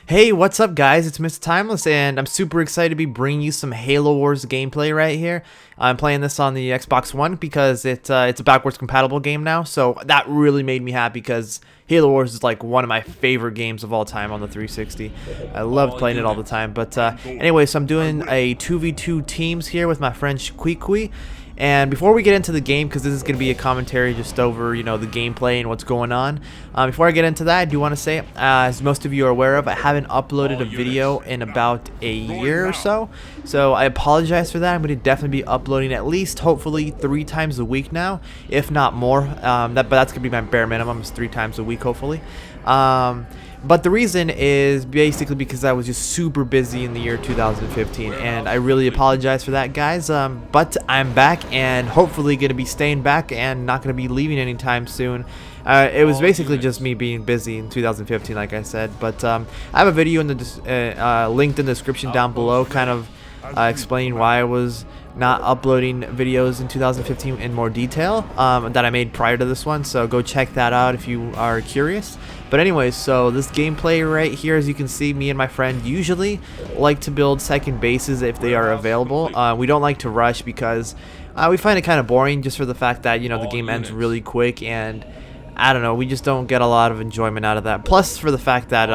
Hey, what's up guys? It's Mr. Timeless and I'm super excited to be bringing you some Halo Wars gameplay right here. I'm playing this on the Xbox One because it's a backwards compatible game now, so that really made me happy because Halo Wars is like one of my favorite games of all time on the 360. I loved playing it all the time, but anyway, so I'm doing a 2v2 teams here with my friend Shqueequee. And before we get into the game, because this is going to be a commentary just over, the gameplay and what's going on, before I get into that, I do want to say, as most of you are aware of, I haven't uploaded a video in about a year or so. So I apologize for that. I'm going to definitely be uploading at least, hopefully, 3 times a week now, if not more. But that's going to be my bare minimum, is 3 times a week, hopefully. But the reason is basically because I was just super busy in the year 2015, and I really apologize for that, guys. But I'm back, and hopefully going to be staying back and not going to be leaving anytime soon. It was basically just me being busy in 2015, like I said. But I have a video in the linked in the description down below, kind of explaining why I was not uploading videos in 2015 in more detail that I made prior to this one, so go check that out if you are curious. But anyways, so this gameplay right here, as you can see, me and my friend usually like to build second bases if they are available. We don't like to rush because we find it kind of boring, just for the fact that the game ends really quick, and I don't know, we just don't get a lot of enjoyment out of that. Plus, for the fact that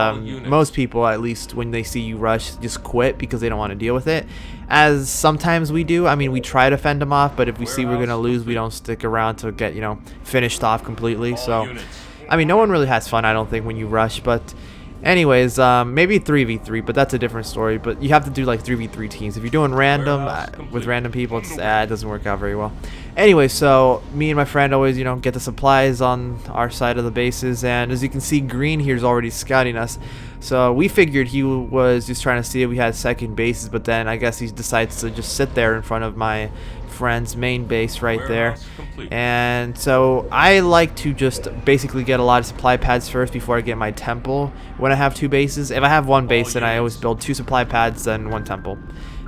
most people, at least when they see you rush, just quit because they don't want to deal with it. As sometimes we do. I mean, we try to fend them off, but if we see we're going to lose, we don't stick around to get, finished off completely. So, I mean, no one really has fun, I don't think, when you rush. But anyways, maybe 3v3, but that's a different story. But you have to do like 3v3 teams. If you're doing random with random people, it doesn't work out very well. Anyway, so me and my friend always, get the supplies on our side of the bases, and as you can see, Green here is already scouting us. So we figured he was just trying to see if we had second bases, but then I guess he decides to just sit there in front of my friend's main base right there. And so I like to just basically get a lot of supply pads first before I get my temple when I have 2 bases. If I have 1 base, then I always build 2 supply pads, then 1 temple,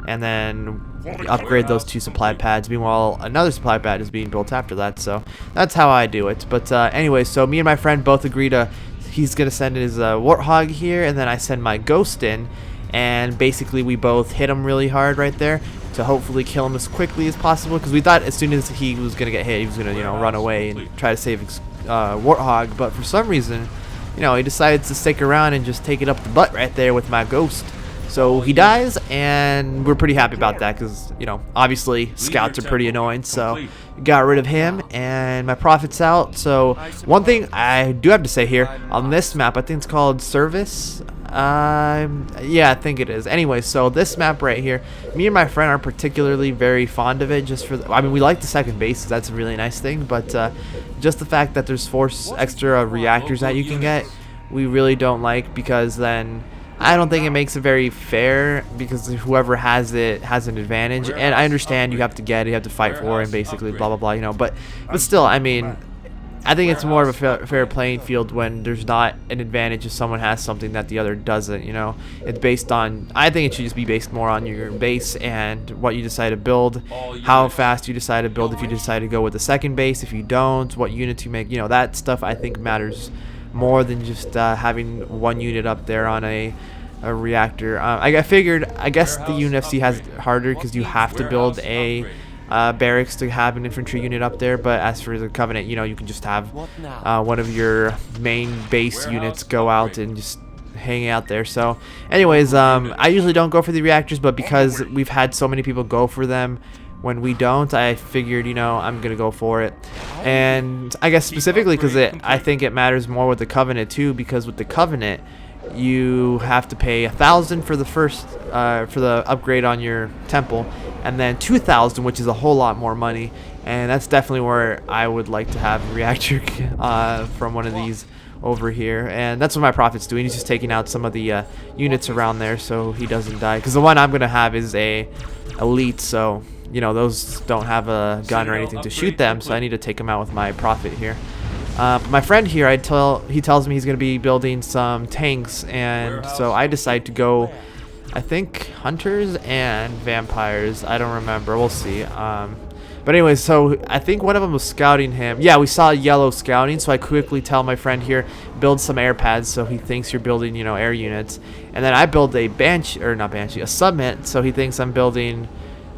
and then upgrade those 2 supply pads. Meanwhile, another supply pad is being built after that. So that's how I do it. But anyway, so me and my friend both agree to, he's gonna send his Warthog here, and then I send my Ghost in, and basically we both hit him really hard right there to hopefully kill him as quickly as possible, because we thought as soon as he was gonna get hit, he was gonna run away and try to save his Warthog. But for some reason, he decides to stick around and just take it up the butt right there with my Ghost. So he dies, and we're pretty happy about that because, obviously scouts are pretty annoying, so got rid of him, and my Prophet's out. So one thing I do have to say here, on this map, I think it's called Service. Yeah, I think it is. Anyway, so this map right here, me and my friend are particularly very fond of it, just for I mean, we like the second bases, that's a really nice thing, but just the fact that there's 4 extra reactors that you can get, we really don't like, because then I don't think it makes it very fair, because whoever has it has an advantage. And I understand you have to get it, you have to fight for it, and basically blah blah blah, but still, I mean, I think it's more of a fair playing field when there's not an advantage if someone has something that the other doesn't. It's based on, I think it should just be based more on your base and what you decide to build, how fast you decide to build, if you decide to go with the second base, if you don't, what units you make, that stuff I think matters more than just having 1 unit up there on a reactor. I figured, I guess the UFC has it harder because you have to build a barracks to have an infantry unit up there, but as for the Covenant, you can just have one of your main base units go out and just hang out there. So anyways, I usually don't go for the reactors, but because we've had so many people go for them when we don't, I figured, I'm gonna go for it. And I guess specifically because I think it matters more with the Covenant too, because with the Covenant you have to pay 1,000 for the first for the upgrade on your temple, and then 2,000, which is a whole lot more money. And that's definitely where I would like to have a reactor from one of these over here. And that's what my Prophet's doing. He's just taking out some of the units around there so he doesn't die, because the one I'm gonna have is a elite, so those don't have a gun or anything to shoot them, so I need to take them out with my Prophet here. My friend here, he tells me he's going to be building some tanks, and so I decide to go, I think, hunters and vampires. I don't remember. We'll see. But anyway, so I think one of them was scouting him. Yeah, we saw yellow scouting, so I quickly tell my friend here, build some air pads, so he thinks you're building, you know, air units. And then I build a banshee, or not banshee, a summit, so he thinks I'm building,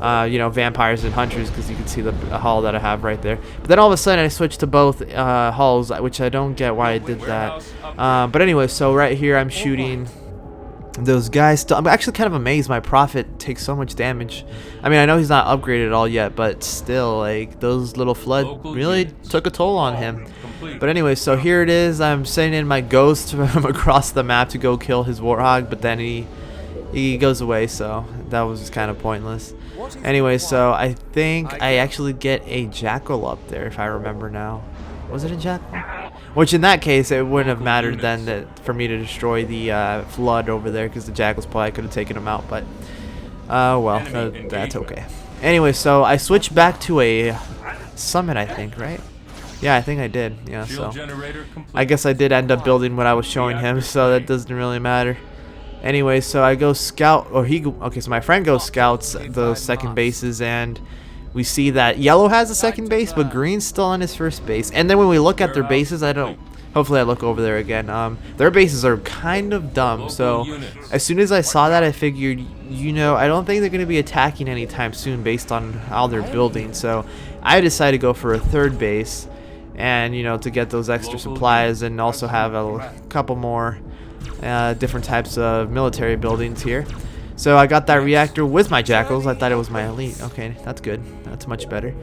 you know, vampires and hunters, because you can see the hull that I have right there. But then all of a sudden I switched to both hulls, which I don't get why I did that. But anyway, so right here I'm shooting those guys. I'm actually kind of amazed my prophet takes so much damage. I mean, I know he's not upgraded at all yet, but still, like, those little flood really took a toll on him. But anyway, so here it is. I'm sending in my ghost from across the map to go kill his warthog, but then he goes away, so that was just kind of pointless. Anyway, so I think I actually get a jackal up there, if I remember now. Was it a jackal? Which in that case, it wouldn't have mattered then that for me to destroy the flood over there, because the jackals probably could have taken him out. But well, that's okay. Anyway, so I switched back to a summit, I think, right? Yeah, I think I did. Yeah, so I guess I did end up building what I was showing him, so that doesn't really matter. Anyway, so I go scout, or okay, so my friend goes scouts the second bases, and we see that yellow has a second base, but green's still on his first base. And then when we look at their bases, hopefully I look over there again. Their bases are kind of dumb. So as soon as I saw that, I figured, you know, I don't think they're going to be attacking anytime soon based on how they're building. So I decided to go for a third base, and, you know, to get those extra supplies and also have a couple more different types of military buildings here. So I got that reactor with my jackals. I thought it was my elite. Okay, that's good. That's much better.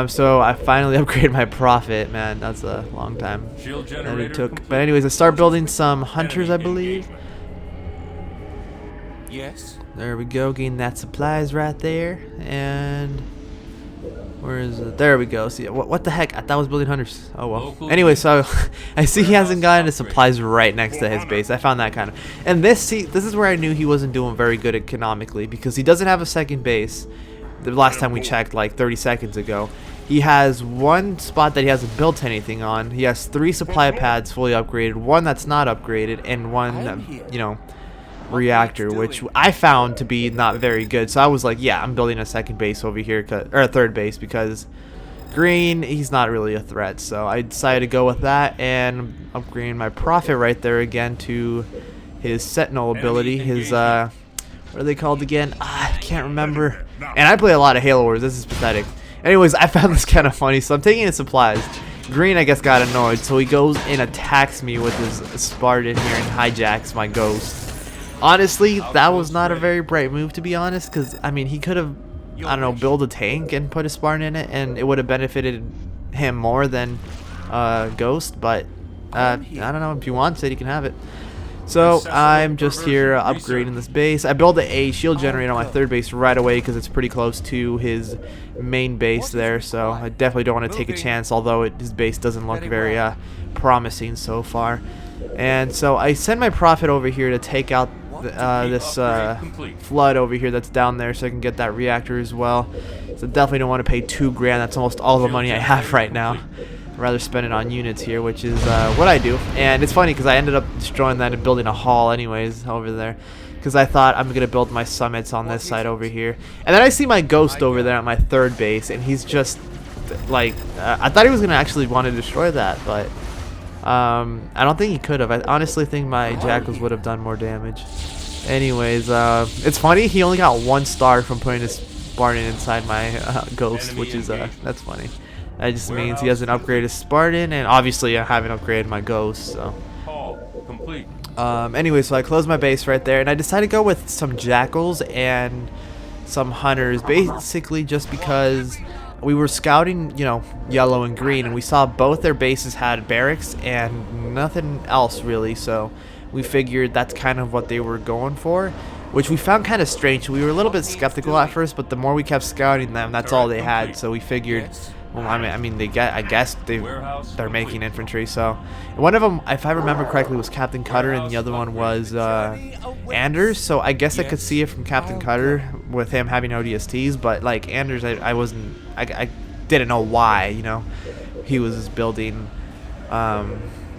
So I finally upgraded my prophet. Man, that's a long time that it took. But anyways, I start building some hunters, I believe. Yes. There we go. Getting that supplies right there. And where is it? There we go. See, what the heck? I thought I was building hunters. Oh well. Anyway, so I see he hasn't gotten his supplies right next to his base. I found that kind of. And this is where I knew he wasn't doing very good economically, because he doesn't have a second base. The last time we checked, like 30 seconds ago, he has one spot that he hasn't built anything on. He has 3 supply pads fully upgraded, one that's not upgraded, and one, you know, reactor, which I found to be not very good. So I was like, yeah, I'm building a second base over here, or a third base, because green, he's not really a threat. So I decided to go with that and upgrading my prophet right there again to his sentinel ability. His what are they called again? I can't remember. And I play a lot of Halo Wars. This is pathetic. Anyways, I found this kind of funny, so I'm taking his supplies. Green, I guess, got annoyed, so he goes and attacks me with his Spartan here and hijacks my ghost. Honestly, that was not a very bright move, to be honest, because, I mean, he could have, I don't know, build a tank and put a Spartan in it, and it would have benefited him more than Ghost, but I don't know, if he wants it, he can have it. So, I'm just here upgrading this base. I built a shield generator on my third base right away, because it's pretty close to his main base there, so I definitely don't want to take a chance, although his base doesn't look very promising so far. And so I send my prophet over here to take out this flood over here that's down there, so I can get that reactor as well. So definitely don't want to pay $2 grand. That's almost all the money I have right now. I'd rather spend it on units here, which is what I do. And it's funny because I ended up destroying that and building a hall anyways over there, because I thought I'm gonna build my summits on this side over here. And then I see my ghost over there at my third base, and he's just like I thought he was gonna actually want to destroy that, but I don't think he could have. I honestly think my jackals would have done more damage. Anyways, it's funny, he only got 1 star from putting his Spartan inside my ghost, which is that's funny. That just means he hasn't upgraded Spartan, and obviously I haven't upgraded my ghost. So anyway, so I closed my base right there, and I decided to go with some jackals and some hunters, basically just because we were scouting, you know, yellow and green, and we saw both their bases had barracks and nothing else really, so we figured that's kind of what they were going for, which we found kind of strange. We were a little bit skeptical at first, but the more we kept scouting them, that's all they had, so we figured, well, I mean, I guess they're making infantry. So one of them, if I remember correctly, was Captain Cutter, and the other one was Anders. So I guess I could see it from Captain Cutter with him having ODSTs, but like Anders, I didn't know why, you know, he was building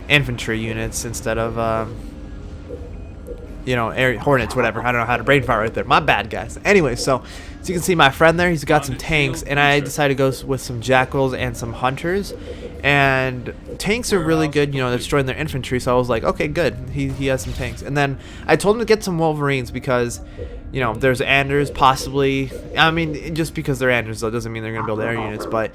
infantry units instead of you know, air hornets, whatever. I don't know how to brain fart right there. My bad, guys. Anyway, so as you can see, my friend there, he's got some tanks, and I decided to go with some jackals and some hunters. And tanks are really good, you know, they're destroying their infantry. So I was like, okay, good. He has some tanks. And then I told him to get some wolverines because, you know, there's Anders possibly. I mean, just because they're Anders though doesn't mean they're gonna build air units, but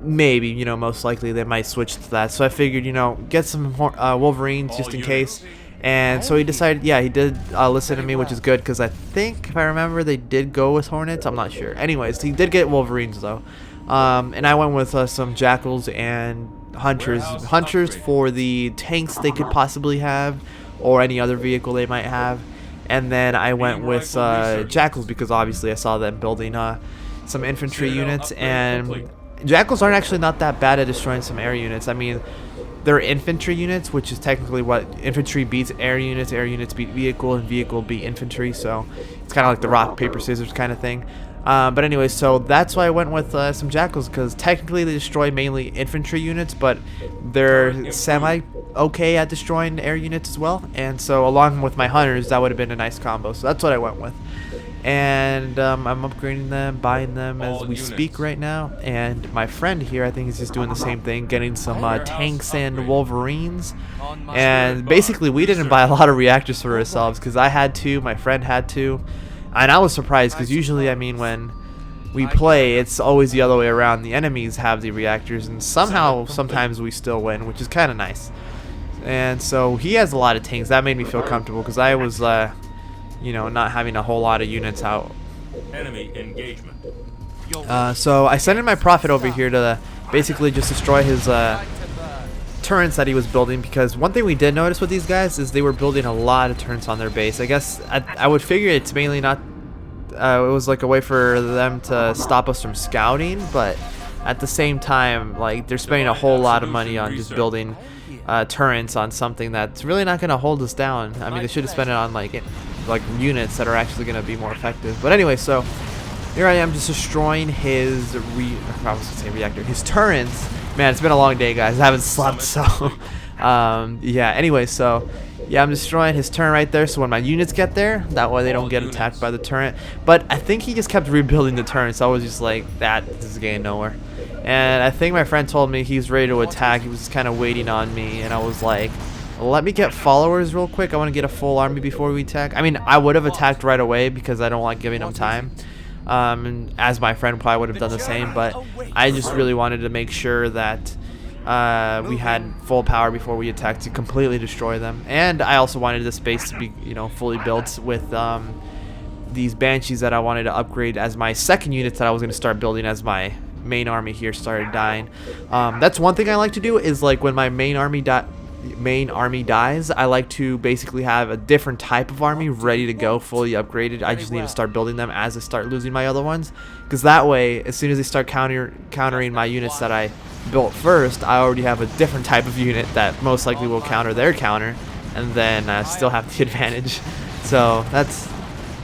maybe, you know, most likely they might switch to that. So I figured, you know, get some wolverines just in case. And so he decided, yeah, he did listen to me, which is good, because I think, if I remember, they did go with hornets. I'm not sure. Anyways, he did get wolverines, though. And I went with some jackals and hunters. Hunters for the tanks they could possibly have, or any other vehicle they might have. And then I went with jackals, because obviously I saw them building some infantry units. And jackals aren't actually not that bad at destroying some air units. I mean, they're infantry units, which is technically what infantry beats air units beat vehicle, and vehicle beat infantry, so it's kind of like the rock, paper, scissors kind of thing. But anyway, so that's why I went with some jackals, because technically they destroy mainly infantry units, but they're semi-okay at destroying air units as well, and so along with my hunters, that would have been a nice combo, so that's what I went with. And I'm upgrading them, buying them as we speak right now. And my friend here, I think, is just doing the same thing, getting some tanks and wolverines. And basically, we didn't buy a lot of reactors for ourselves because I had to, my friend had to. And I was surprised because usually, I mean, when we play, it's always the other way around. The enemies have the reactors, and somehow, sometimes we still win, which is kind of nice. And so he has a lot of tanks. That made me feel comfortable because I was you know, not having a whole lot of units out. Enemy engagement. So I sent in my prophet over here to basically just destroy his turrets that he was building, because one thing we did notice with these guys is they were building a lot of turrets on their base. I guess I would figure it's mainly not it was like a way for them to stop us from scouting, but at the same time, like, they're spending a whole lot of money on just building turrets on something that's really not going to hold us down. I mean, they should have spent it on like units that are actually going to be more effective. But anyway, so here I am just destroying his reactor, his turrets. Man, it's been a long day, guys. I haven't slept, so yeah. Anyway, so yeah, I'm destroying his turret right there, so when my units get there, that way they don't get attacked by the turret. But I think he just kept rebuilding the turret, so I was just like, this is getting nowhere. And I think my friend told me he's ready to attack. He was just kind of waiting on me, and I was like, let me get followers real quick. I want to get a full army before we attack. I mean, I would have attacked right away because I don't like giving them time. And as my friend probably would have done the same, but I just really wanted to make sure that we had full power before we attacked to completely destroy them. And I also wanted the space to be, you know, fully built with these Banshees that I wanted to upgrade as my second units that I was going to start building as my main army here started dying. That's one thing I like to do, is like when my main army dies, I like to basically have a different type of army ready to go, fully upgraded. I just need to start building them as I start losing my other ones, because that way, as soon as they start countering my units that I built first, I already have a different type of unit that most likely will counter their counter, and then still have the advantage. So that's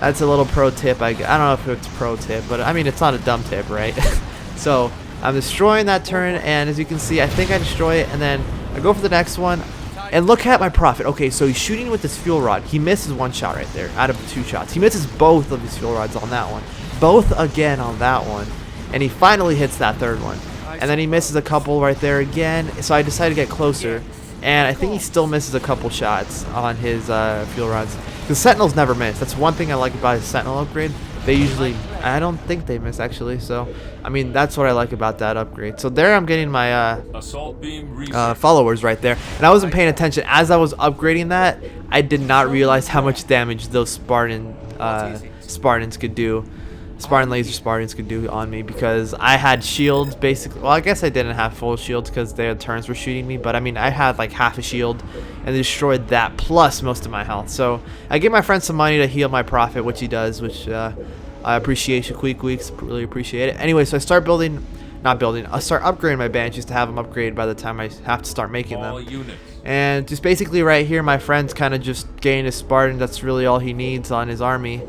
a little pro tip. I don't know if it's pro tip, but I mean, it's not a dumb tip, right? So I'm destroying that turn, and as you can see, I think I destroy it, and then I go for the next one, and look at my prophet. Okay, so he's shooting with this fuel rod. He misses one shot right there out of the 2 shots. He misses both of his fuel rods on that one, both again on that one, and he finally hits that third one. And then he misses a couple right there again, so I decided to get closer, and I think he still misses a couple shots on his fuel rods. The Sentinels never miss. That's one thing I like about his Sentinel upgrade. They usually, I don't think they miss actually, so I mean, that's what I like about that upgrade. So there I'm getting my followers right there, and I wasn't paying attention as I was upgrading that. I did not realize how much damage those Spartans could do. Laser Spartans could do on me, because I had shields basically. Well, I guess I didn't have full shields because their turns were shooting me, but I mean, I had like half a shield, and they destroyed that plus most of my health. So I give my friend some money to heal my prophet, which he does, which I appreciate. Quick weeks, really appreciate it. Anyway, so I start I start upgrading my Banshees to have them upgraded by the time I have to start making them. And just basically right here, my friend's kind of just getting a Spartan. That's really all he needs on his army.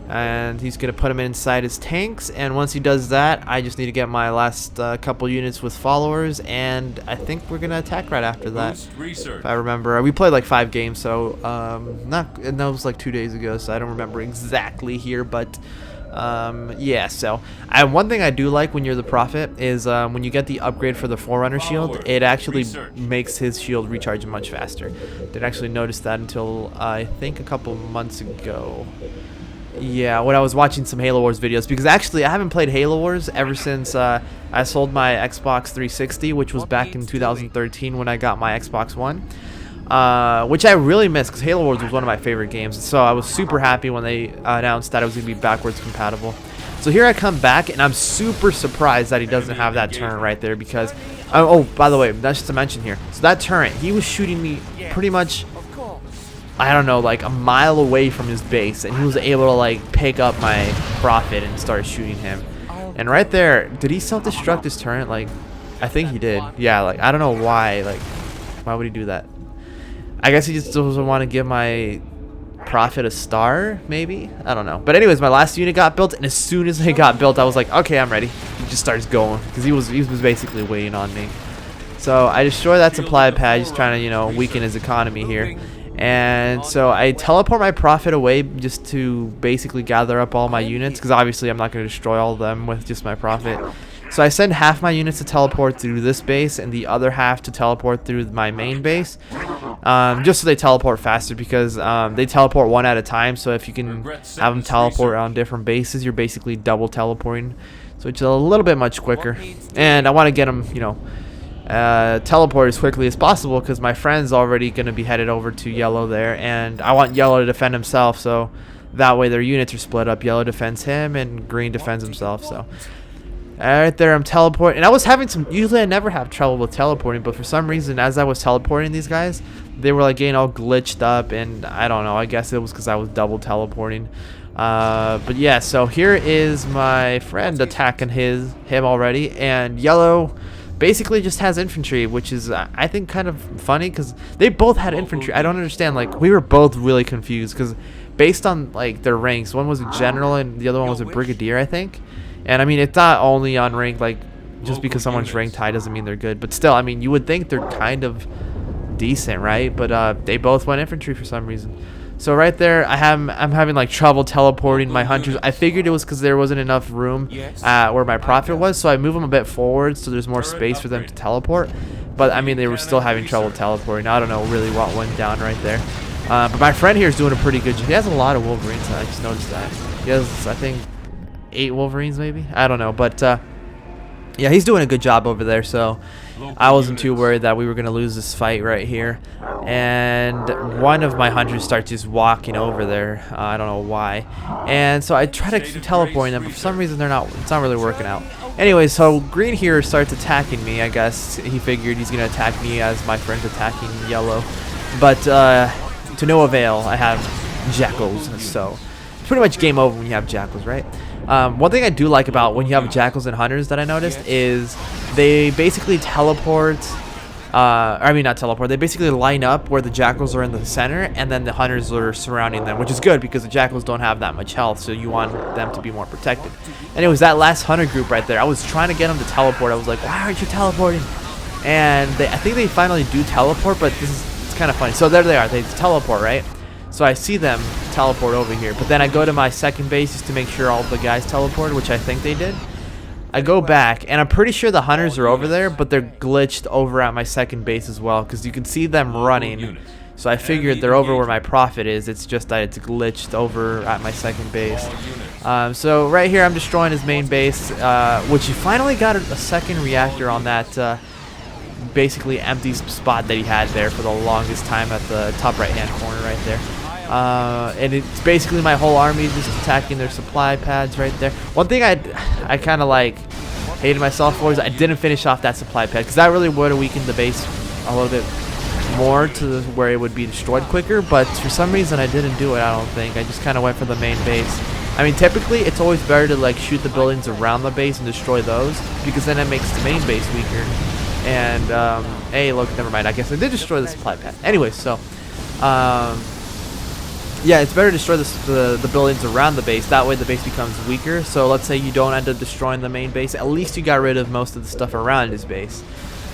and he's gonna put him inside his tanks. And once he does that, I just need to get my last couple units with followers, and I think we're gonna attack right after that. If I remember, we played like 5 games, so and that was like 2 days ago, so I don't remember exactly here, but yeah. So one thing I do like when you're the Prophet is when you get the upgrade for the Forerunner shield, it actually makes his shield recharge much faster. Didn't actually notice that until I think a couple months ago. Yeah, when I was watching some Halo Wars videos, because actually I haven't played Halo Wars ever since I sold my Xbox 360, which was back in 2013 when I got my Xbox One, which I really missed because Halo Wars was one of my favorite games. So I was super happy when they announced that it was going to be backwards compatible. So here I come back, and I'm super surprised that he doesn't have that turret right there because, oh, by the way, that's just to mention here. So that turret, he was shooting me pretty much, I don't know, like a mile away from his base, and he was able to like pick up my Prophet and start shooting him. And right there, did he self-destruct his turret? Like, I think he did. Yeah, like I don't know why. Like, why would he do that? I guess he just doesn't want to give my Prophet a star, maybe. I don't know. But anyways, my last unit got built, and as soon as it got built, I was like, okay, I'm ready. He just starts going because he was basically waiting on me. So I destroy that supply pad, just trying to, you know, weaken his economy here. And so I teleport my Prophet away just to basically gather up all my units, because obviously I'm not going to destroy all of them with just my Prophet. So I send half my units to teleport through this base and the other half to teleport through my main base, just so they teleport faster, because they teleport one at a time. So if you can have them teleport on different bases, you're basically double teleporting, so it's a little bit much quicker. And I want to get them, you know, teleport as quickly as possible, because my friend's already going to be headed over to yellow there, and I want yellow to defend himself, so that way their units are split up. Yellow defends him and green defends himself. So right there, I'm teleporting, and I was having some, usually I never have trouble with teleporting, but for some reason as I was teleporting these guys, they were like getting all glitched up, and I don't know, I guess it was because I was double teleporting. But yeah, so here is my friend attacking him already, and yellow basically just has infantry, which is I think kind of funny because they both had infantry. I don't understand, like we were both really confused because based on like their ranks, one was a general and the other one was a brigadier, I think. And I mean, it's not only on rank, like just because someone's ranked high doesn't mean they're good, but still, I mean, you would think they're kind of decent, right? But they both went infantry for some reason. So right there, I'm having like trouble teleporting my hunters. I figured it was because there wasn't enough room where my Prophet was, so I move them a bit forward so there's more space for them to teleport. But I mean, they were still having trouble teleporting. I don't know really what went down right there. But my friend here is doing a pretty good job. He has a lot of Wolverines. I just noticed that. He has, I think, 8 Wolverines maybe. I don't know, but yeah, he's doing a good job over there. So I wasn't too worried that we were going to lose this fight right here. And one of my hunters starts just walking over there. I don't know why. And so I try to keep teleporting them, but for some reason it's not really working out. Anyway, so green here starts attacking me. I guess he figured he's going to attack me as my friend's attacking yellow. But to no avail, I have jackals. So it's pretty much game over when you have jackals, right? One thing I do like about when you have jackals and hunters that I noticed is they basically teleport, I mean not teleport, they basically line up where the jackals are in the center and then the hunters are surrounding them, which is good because the jackals don't have that much health, so you want them to be more protected. Anyways, that last hunter group right there, I was trying to get them to teleport. I was like, why aren't you teleporting? And I think they finally do teleport, but it's kind of funny. So there they are, they teleport, right? So I see them teleport over here, but then I go to my second base just to make sure all the guys teleported, which I think they did. I go back, and I'm pretty sure the hunters are over there, but they're glitched over at my second base as well, because you can see them running. So I figured they're over where my Prophet is. It's just that it's glitched over at my second base. So right here, I'm destroying his main base, which he finally got a second reactor on that basically empty spot that he had there for the longest time at the top right-hand corner right there. And it's basically my whole army just attacking their supply pads right there. One thing I kind of like hated myself for is I didn't finish off that supply pad, because that really would have weakened the base a little bit more to where it would be destroyed quicker, but for some reason I didn't do it. I don't think I just kind of went for the main base. I mean, typically it's always better to like shoot the buildings around the base and destroy those, because then it makes the main base weaker. And hey, look, never mind, I guess I did destroy the supply pad. Anyway, so Yeah, it's better to destroy the buildings around the base. That way the base becomes weaker. So let's say you don't end up destroying the main base. At least you got rid of most of the stuff around his base.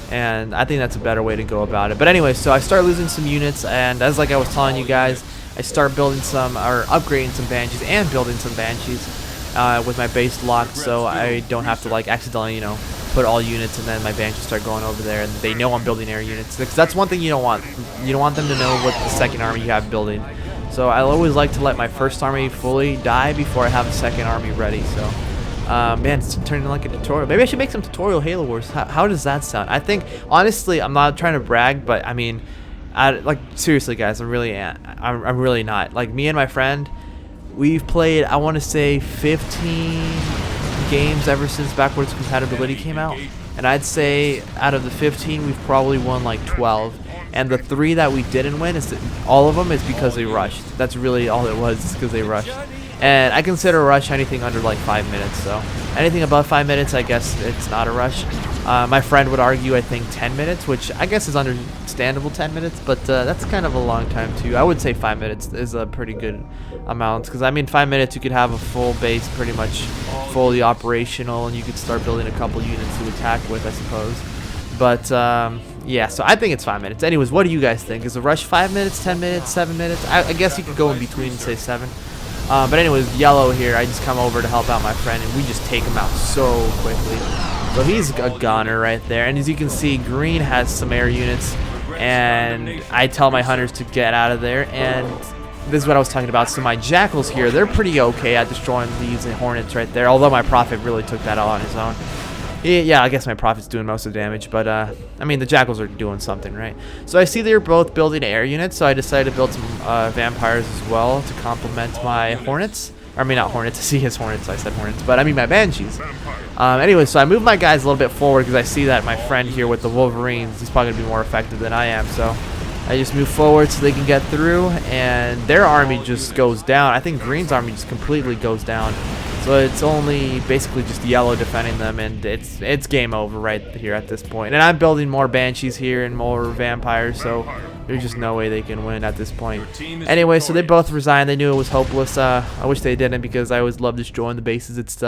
And I think that's a better way to go about it. But anyway, so I start losing some units. And as like I was telling you guys, I start building some, or upgrading some Banshees and building some Banshees with my base locked. So I don't have to like accidentally, you know, put all units and then my Banshees start going over there. And they know I'm building air units. Because that's one thing you don't want. You don't want them to know what the second army you have building. So I always like to let my first army fully die before I have a second army ready. So, man, it's turning like a tutorial. Maybe I should make some tutorial Halo Wars. How does that sound? I think, honestly, I'm not trying to brag, but I mean, like seriously, guys, I'm really not. Like me and my friend, we've played, I want to say, 15 games ever since backwards compatibility came out, and I'd say out of the 15, we've probably won like 12. And the 3 that we didn't win, all of them is because they rushed. That's really all it was, because they rushed. And I consider a rush anything under like 5 minutes. So anything above 5 minutes, I guess it's not a rush. My friend would argue, I think 10 minutes, which I guess is understandable, 10 minutes. But that's kind of a long time too. I would say 5 minutes is a pretty good amount. Because I mean, 5 minutes you could have a full base pretty much fully operational. And you could start building a couple units to attack with, I suppose. But yeah, so I think it's 5 minutes. Anyways, what do you guys think? Is a rush 5 minutes, 10 minutes, 7 minutes? I guess you could go in between and say 7. But anyways, yellow here, I just come over to help out my friend, and we just take him out so quickly. So he's a gunner right there. And as you can see, green has some air units, and I tell my hunters to get out of there. And this is what I was talking about. So my jackals here, they're pretty okay at destroying these hornets right there, although my prophet really took that all on his own. Yeah, I guess my prophet's doing most of the damage, but I mean, the jackals are doing something, right? So I see they're both building air units, so I decided to build some vampires as well to complement my hornets. Or, I mean, not hornets, I see his hornets, I said hornets, but I mean my banshees. Anyway, so I moved my guys a little bit forward because I see that my friend here with the wolverines, he's probably going to be more effective than I am, so I just move forward so they can get through, and their army just goes down. I think green's army just completely goes down. So it's only basically just yellow defending them, and it's game over right here at this point. And I'm building more banshees here and more vampires, so there's just no way they can win at this point. Anyway, so they both resigned. They knew it was hopeless. I wish they didn't, because I always love destroying the bases. It's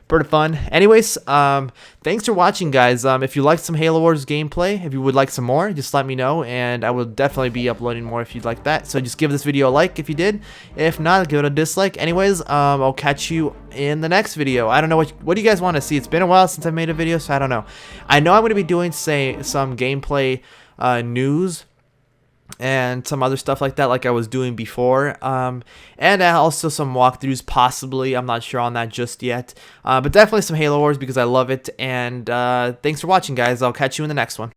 pretty fun. Anyways, thanks for watching, guys. If you liked some Halo Wars gameplay, if you would like some more, just let me know, and I will definitely be uploading more if you'd like that. So just give this video a like if you did. If not, give it a dislike. Anyways, I'll catch you in the next video. I don't know what do you guys want to see. It's been a while since I made a video, so I don't know. I know I'm going to be doing, say, some gameplay news and some other stuff like that, like I was doing before, and also some walkthroughs possibly. I'm not sure on that just yet, but definitely some Halo Wars because I love it. And thanks for watching, guys. I'll catch you in the next one.